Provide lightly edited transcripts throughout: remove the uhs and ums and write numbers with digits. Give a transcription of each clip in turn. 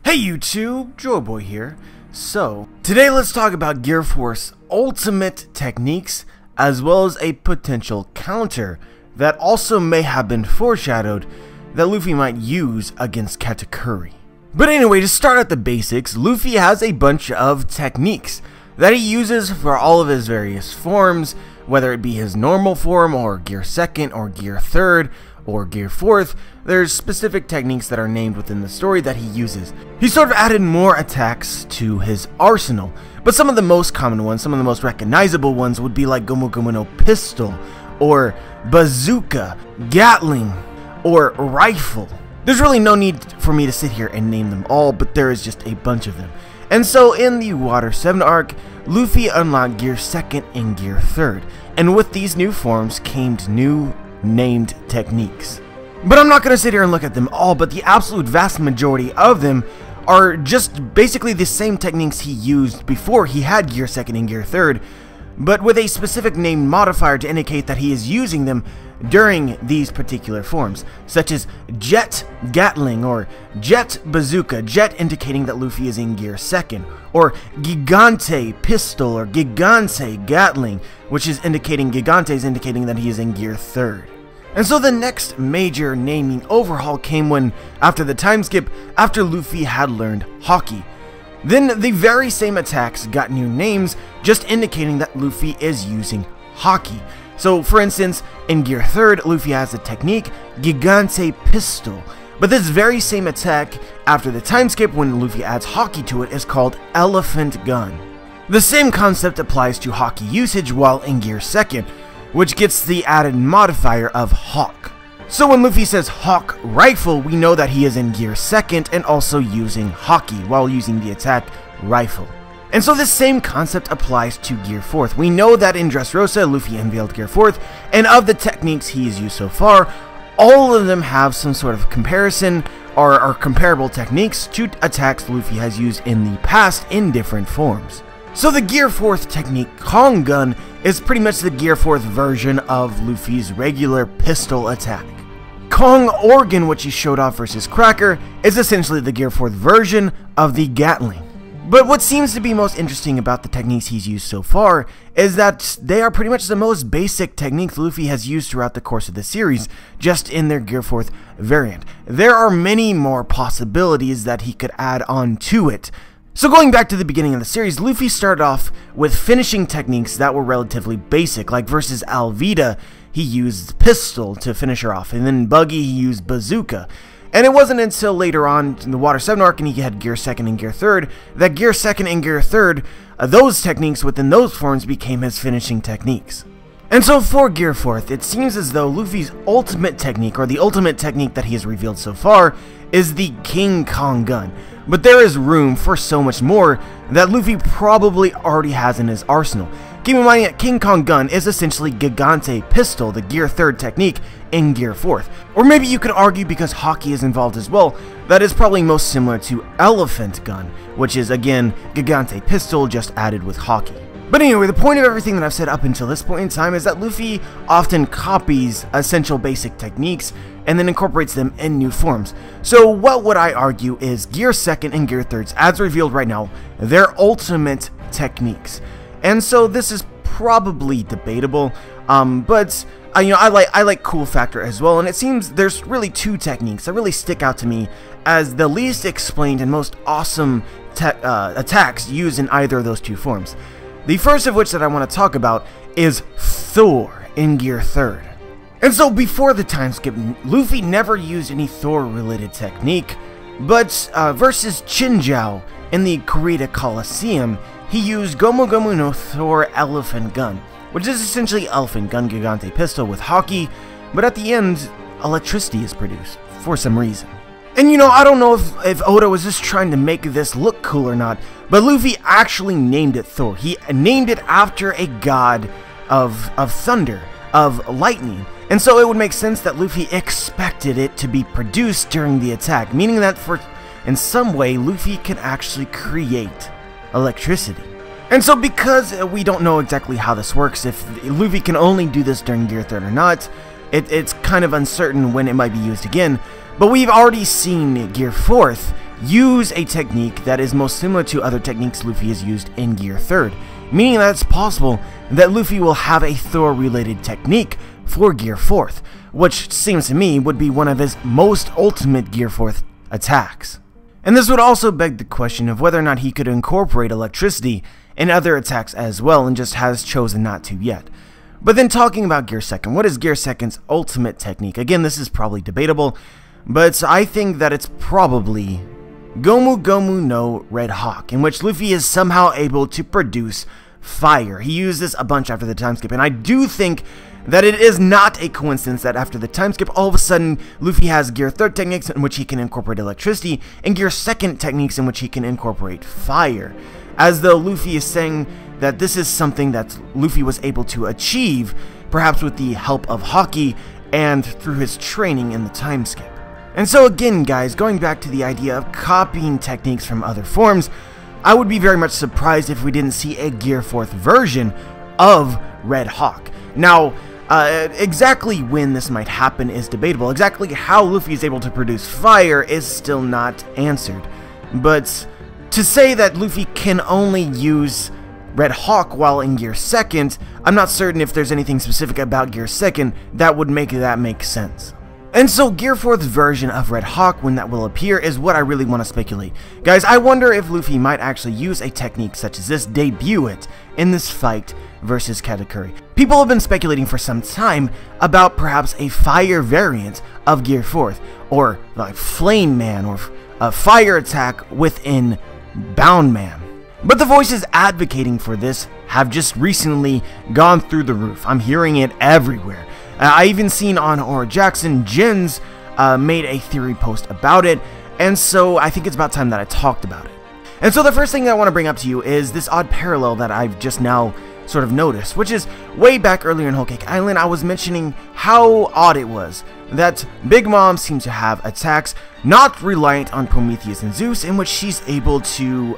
Hey YouTube, Joeboy here. So, today let's talk about Gear Force ultimate techniques as well as a potential counter that also may have been foreshadowed that Luffy might use against Katakuri. But anyway, to start at the basics, Luffy has a bunch of techniques that he uses for all of his various forms, whether it be his normal form or Gear 2nd or Gear 3rd or Gear 4th. There's specific techniques that are named within the story that he uses. He sort of added more attacks to his arsenal, but some of the most common ones, some of the most recognizable ones would be like Gomu Gomu no Pistol, or Bazooka, Gatling, or Rifle. There's really no need for me to sit here and name them all, but there is just a bunch of them. And so in the Water 7 arc, Luffy unlocked Gear 2nd and Gear 3rd, and with these new forms came new named techniques. But I'm not going to sit here and look at them all, but the absolute vast majority of them are just basically the same techniques he used before he had Gear 2nd and Gear 3rd, but with a specific named modifier to indicate that he is using them during these particular forms, such as Jet Gatling or Jet Bazooka, Jet indicating that Luffy is in Gear 2nd, or Gigante Pistol or Gigante Gatling, which is indicating Gigante is indicating that he is in Gear 3rd. And so the next major naming overhaul came when, after the time skip, after Luffy had learned Haki. Then the very same attacks got new names, just indicating that Luffy is using Haki. So for instance, in Gear 3rd, Luffy has the technique Gigante Pistol, but this very same attack, after the time skip when Luffy adds Haki to it, is called Elephant Gun. The same concept applies to Haki usage while in Gear 2nd, which gets the added modifier of Hawk. So when Luffy says Hawk Rifle, we know that he is in Gear 2nd and also using Haki while using the attack Rifle. And so this same concept applies to Gear 4th. We know that in Dressrosa, Luffy unveiled Gear 4th, and of the techniques he has used so far, all of them have some sort of comparison or are comparable techniques to attacks Luffy has used in the past in different forms. So the Gear 4th technique, Kong Gun, is pretty much the Gear 4th version of Luffy's regular pistol attack. Kong Organ, which he showed off versus Cracker, is essentially the Gear 4th version of the Gatling. But what seems to be most interesting about the techniques he's used so far is that they are pretty much the most basic techniques Luffy has used throughout the course of the series, just in their Gear 4th variant. There are many more possibilities that he could add on to it. So going back to the beginning of the series, Luffy started off with finishing techniques that were relatively basic, like versus Alvida, he used Pistol to finish her off, and then Buggy, he used Bazooka. And it wasn't until later on in the Water 7 arc and he had Gear 2nd and Gear 3rd that Gear 2nd and Gear 3rd, those techniques within those forms became his finishing techniques. And so for Gear 4th, it seems as though Luffy's ultimate technique, or the ultimate technique that he has revealed so far, is the King Kong Gun. But there is room for so much more that Luffy probably already has in his arsenal. Keep in mind that King Kong Gun is essentially Gigante Pistol, the Gear 3rd technique, in Gear 4th. Or maybe you could argue, because Haki is involved as well, that is probably most similar to Elephant Gun, which is again Gigante Pistol just added with Haki. But anyway, the point of everything that I've said up until this point in time is that Luffy often copies essential basic techniques and then incorporates them in new forms. So what would I argue is Gear 2nd and Gear 3rd, as revealed right now, their ultimate techniques. And so this is probably debatable, but I like Cool Factor as well, and it seems there's really two techniques that really stick out to me as the least explained and most awesome attacks used in either of those two forms. The first of which that I want to talk about is Thor in Gear 3rd. And so before the time skip, Luffy never used any Thor related technique, but versus Chinjiao in the Kurita Coliseum, he used Gomu Gomu no Thor Elephant Gun, which is essentially Elephant Gun Gigante Pistol with Haki, but at the end, electricity is produced for some reason. And I don't know if Oda was just trying to make this look cool or not, but Luffy actually named it Thor. He named it after a god of thunder, of lightning. And so it would make sense that Luffy expected it to be produced during the attack, meaning that in some way Luffy can actually create electricity. And so because we don't know exactly how this works, if Luffy can only do this during Gear 3rd or not, it's kind of uncertain when it might be used again. But we've already seen Gear 4th use a technique that is most similar to other techniques Luffy has used in Gear 3rd, meaning that it's possible that Luffy will have a Thor-related technique for Gear 4th, which seems to me would be one of his most ultimate Gear 4th attacks. And this would also beg the question of whether or not he could incorporate electricity in other attacks as well, and just has chosen not to yet. But then talking about Gear 2nd, what is Gear 2nd's ultimate technique? Again, this is probably debatable, but I think that it's probably Gomu Gomu no Red Hawk, in which Luffy is somehow able to produce fire. He used this a bunch after the time skip, and I do think that it is not a coincidence that after the time skip, all of a sudden, Luffy has Gear 3rd techniques in which he can incorporate electricity, and Gear 2nd techniques in which he can incorporate fire. As though Luffy is saying that this is something that Luffy was able to achieve, perhaps with the help of Haki, and through his training in the time skip. And so again, guys, going back to the idea of copying techniques from other forms, I would be very much surprised if we didn't see a Gear 4th version of Red Hawk. Now, exactly when this might happen is debatable. Exactly how Luffy is able to produce fire is still not answered. But to say that Luffy can only use Red Hawk while in Gear 2nd, I'm not certain if there's anything specific about Gear 2nd that would make that make sense. And so Gear 4th's version of Red Hawk, when that will appear, is what I really want to speculate. Guys, I wonder if Luffy might actually use a technique such as this, debut it, in this fight versus Katakuri. People have been speculating for some time about perhaps a fire variant of Gear 4th, or like Flame Man, or a fire attack within Bound Man. But the voices advocating for this have just recently gone through the roof. I'm hearing it everywhere. I even seen on Aura Jackson, Jin's made a theory post about it, and so I think it's about time that I talked about it. And so the first thing that I want to bring up to you is this odd parallel that I've just now sort of noticed, which is way back earlier in Whole Cake Island, I was mentioning how odd it was that Big Mom seems to have attacks not reliant on Prometheus and Zeus, in which she's able to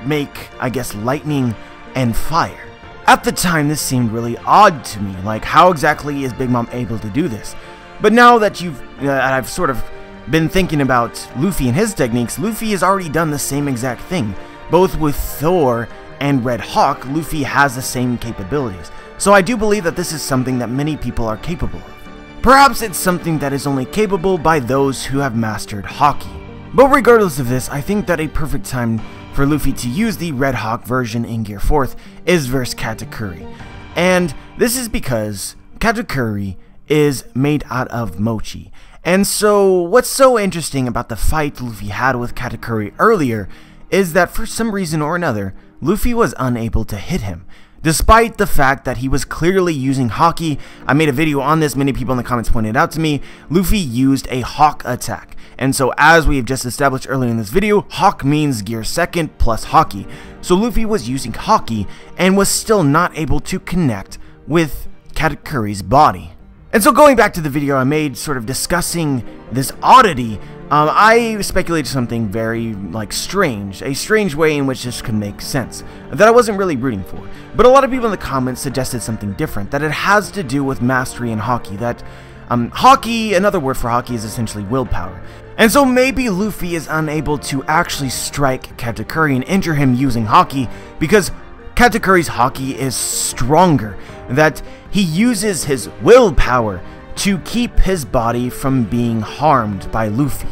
make, I guess, lightning and fire. At the time, this seemed really odd to me, like how exactly is Big Mom able to do this? But now that I've sort of been thinking about Luffy and his techniques, Luffy has already done the same exact thing. Both with Thor and Red Hawk, Luffy has the same capabilities. So I do believe that this is something that many people are capable of. Perhaps it's something that is only capable by those who have mastered Haki. But regardless of this, I think that a perfect time for Luffy to use the Red Hawk version in Gear 4th is versus Katakuri. And this is because Katakuri is made out of mochi. And so what's so interesting about the fight Luffy had with Katakuri earlier is that for some reason or another, Luffy was unable to hit him. Despite the fact that he was clearly using Haki, I made a video on this, many people in the comments pointed out to me, Luffy used a Hawk attack. And so as we have just established earlier in this video, Hawk means Gear 2nd plus Haki. So Luffy was using Haki and was still not able to connect with Katakuri's body. And so going back to the video I made sort of discussing this oddity, I speculated something very strange, a strange way in which this could make sense, that I wasn't really rooting for. But a lot of people in the comments suggested something different, that it has to do with mastery and Haki, that Haki, another word for Haki, is essentially willpower. And so maybe Luffy is unable to actually strike Katakuri and injure him using Haki because Katakuri's Haki is stronger, that he uses his willpower to keep his body from being harmed by Luffy.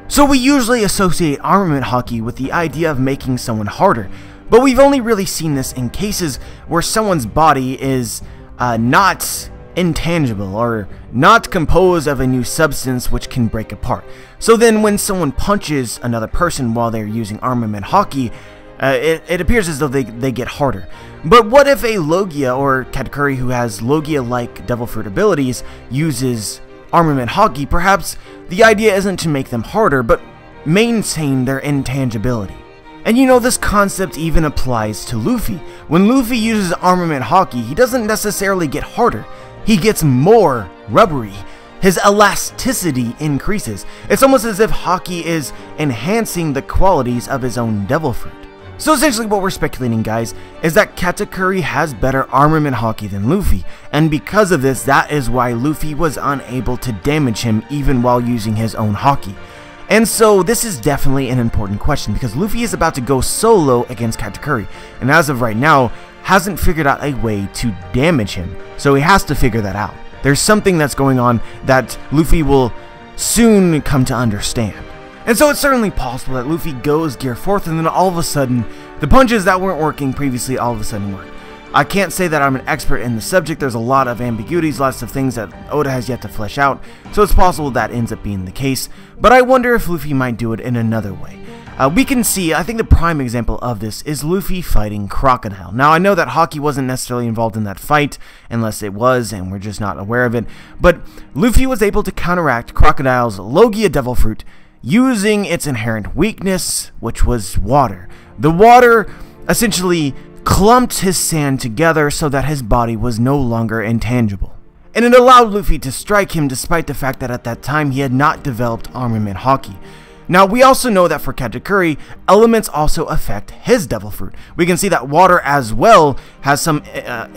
So we usually associate armament Haki with the idea of making someone harder, but we've only really seen this in cases where someone's body is not intangible or not composed of a new substance which can break apart. So then when someone punches another person while they're using armament Haki, it appears as though they get harder. But what if a Logia or Katakuri who has Logia-like Devil Fruit abilities uses armament Haki? Perhaps the idea isn't to make them harder, but maintain their intangibility. And you know, this concept even applies to Luffy. When Luffy uses armament Haki, he doesn't necessarily get harder. He gets more rubbery. His elasticity increases. It's almost as if Haki is enhancing the qualities of his own Devil Fruit. So essentially what we're speculating, guys, is that Katakuri has better armament Haki than Luffy, and because of this, that is why Luffy was unable to damage him even while using his own Haki. And so this is definitely an important question, because Luffy is about to go solo against Katakuri, and as of right now, hasn't figured out a way to damage him, so he has to figure that out. There's something that's going on that Luffy will soon come to understand. And so it's certainly possible that Luffy goes Gear 4th and then all of a sudden, the punches that weren't working previously all of a sudden work. I can't say that I'm an expert in the subject. There's a lot of ambiguities, lots of things that Oda has yet to flesh out, so it's possible that ends up being the case, but I wonder if Luffy might do it in another way. We can see, I think the prime example of this is Luffy fighting Crocodile. Now, I know that Haki wasn't necessarily involved in that fight, unless it was, and we're just not aware of it, but Luffy was able to counteract Crocodile's Logia Devil Fruit using its inherent weakness, which was water. The water essentially clumped his sand together so that his body was no longer intangible. And it allowed Luffy to strike him despite the fact that at that time he had not developed armament Haki. Now, we also know that for Katakuri, elements also affect his Devil Fruit. We can see that water as well has some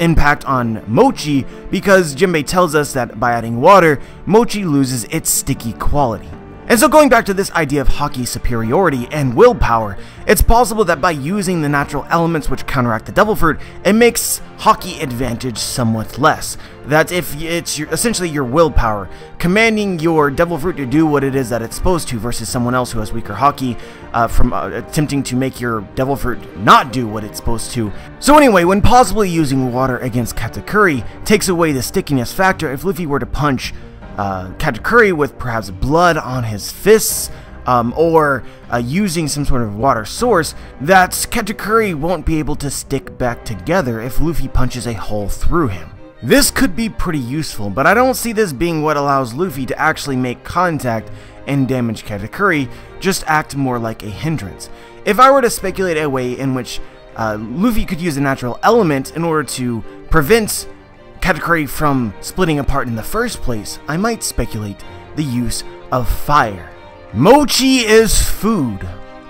impact on Mochi, because Jinbei tells us that by adding water, Mochi loses its sticky quality. And so going back to this idea of Haki superiority and willpower, it's possible that by using the natural elements which counteract the Devil Fruit, it makes Haki advantage somewhat less. That if it's essentially your willpower, commanding your Devil Fruit to do what it is that it's supposed to versus someone else who has weaker Haki from attempting to make your Devil Fruit not do what it's supposed to. So anyway, when possibly using water against Katakuri takes away the stickiness factor, if Luffy were to punch Katakuri with perhaps blood on his fists, or using some sort of water source, that Katakuri won't be able to stick back together if Luffy punches a hole through him. This could be pretty useful, but I don't see this being what allows Luffy to actually make contact and damage Katakuri, just act more like a hindrance. If I were to speculate a way in which Luffy could use a natural element in order to prevent Katakuri from splitting apart in the first place, I might speculate the use of fire. Mochi is food.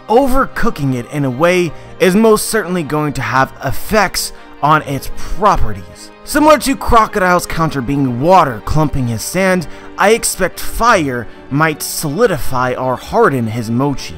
Overcooking it in a way is most certainly going to have effects on its properties. Similar to Crocodile's counter being water clumping his sand, I expect fire might solidify or harden his Mochi.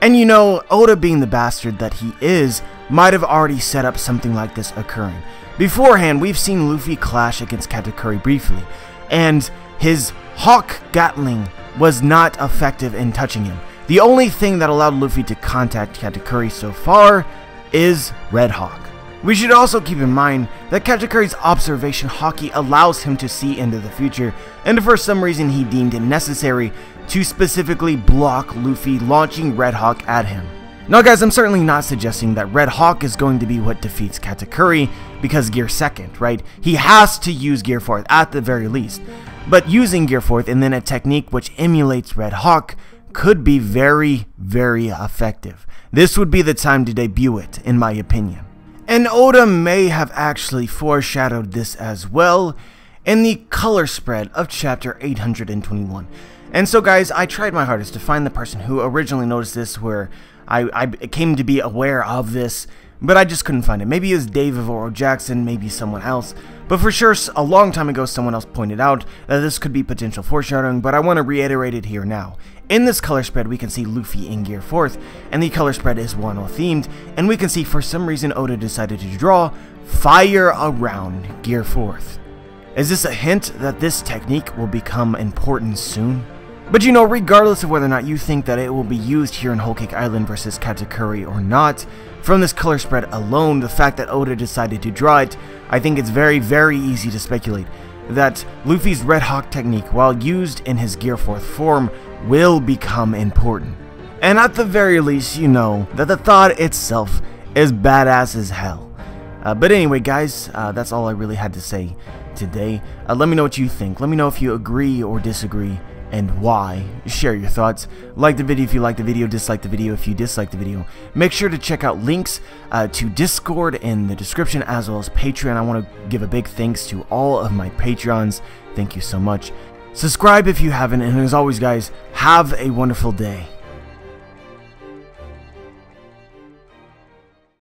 And you know, Oda, being the bastard that he is, might have already set up something like this occurring. Beforehand, we've seen Luffy clash against Katakuri briefly, and his Hawk Gatling was not effective in touching him. The only thing that allowed Luffy to contact Katakuri so far is Red Hawk. We should also keep in mind that Katakuri's observation Haki allows him to see into the future, and for some reason he deemed it necessary to specifically block Luffy launching Red Hawk at him. Now guys, I'm certainly not suggesting that Red Hawk is going to be what defeats Katakuri, because Gear 2nd, right? He has to use Gear 4th at the very least. But using Gear 4th and then a technique which emulates Red Hawk could be very, very effective. This would be the time to debut it, in my opinion. And Oda may have actually foreshadowed this as well in the color spread of chapter 821. And so guys, I tried my hardest to find the person who originally noticed this, where I came to be aware of this, but I just couldn't find it. Maybe it was Dave or Jackson, maybe someone else. But for sure, a long time ago, someone else pointed out that this could be potential foreshadowing, but I want to reiterate it here now. In this color spread, we can see Luffy in Gear 4th, and the color spread is Wano themed, and we can see for some reason Oda decided to draw fire around Gear 4th. Is this a hint that this technique will become important soon? But you know, regardless of whether or not you think that it will be used here in Whole Cake Island versus Katakuri or not, from this color spread alone, the fact that Oda decided to draw it, I think it's very, very easy to speculate that Luffy's Red Hawk technique, while used in his Gear 4th form, will become important. And at the very least, you know that the thought itself is badass as hell. But anyway guys, that's all I really had to say today. Let me know what you think. Let me know if you agree or disagree, and why. Share your thoughts. Like the video if you like the video, dislike the video if you dislike the video. Make sure to check out links to Discord in the description, as well as Patreon. I want to give a big thanks to all of my Patreons. Thank you so much. Subscribe if you haven't, and as always guys, have a wonderful day.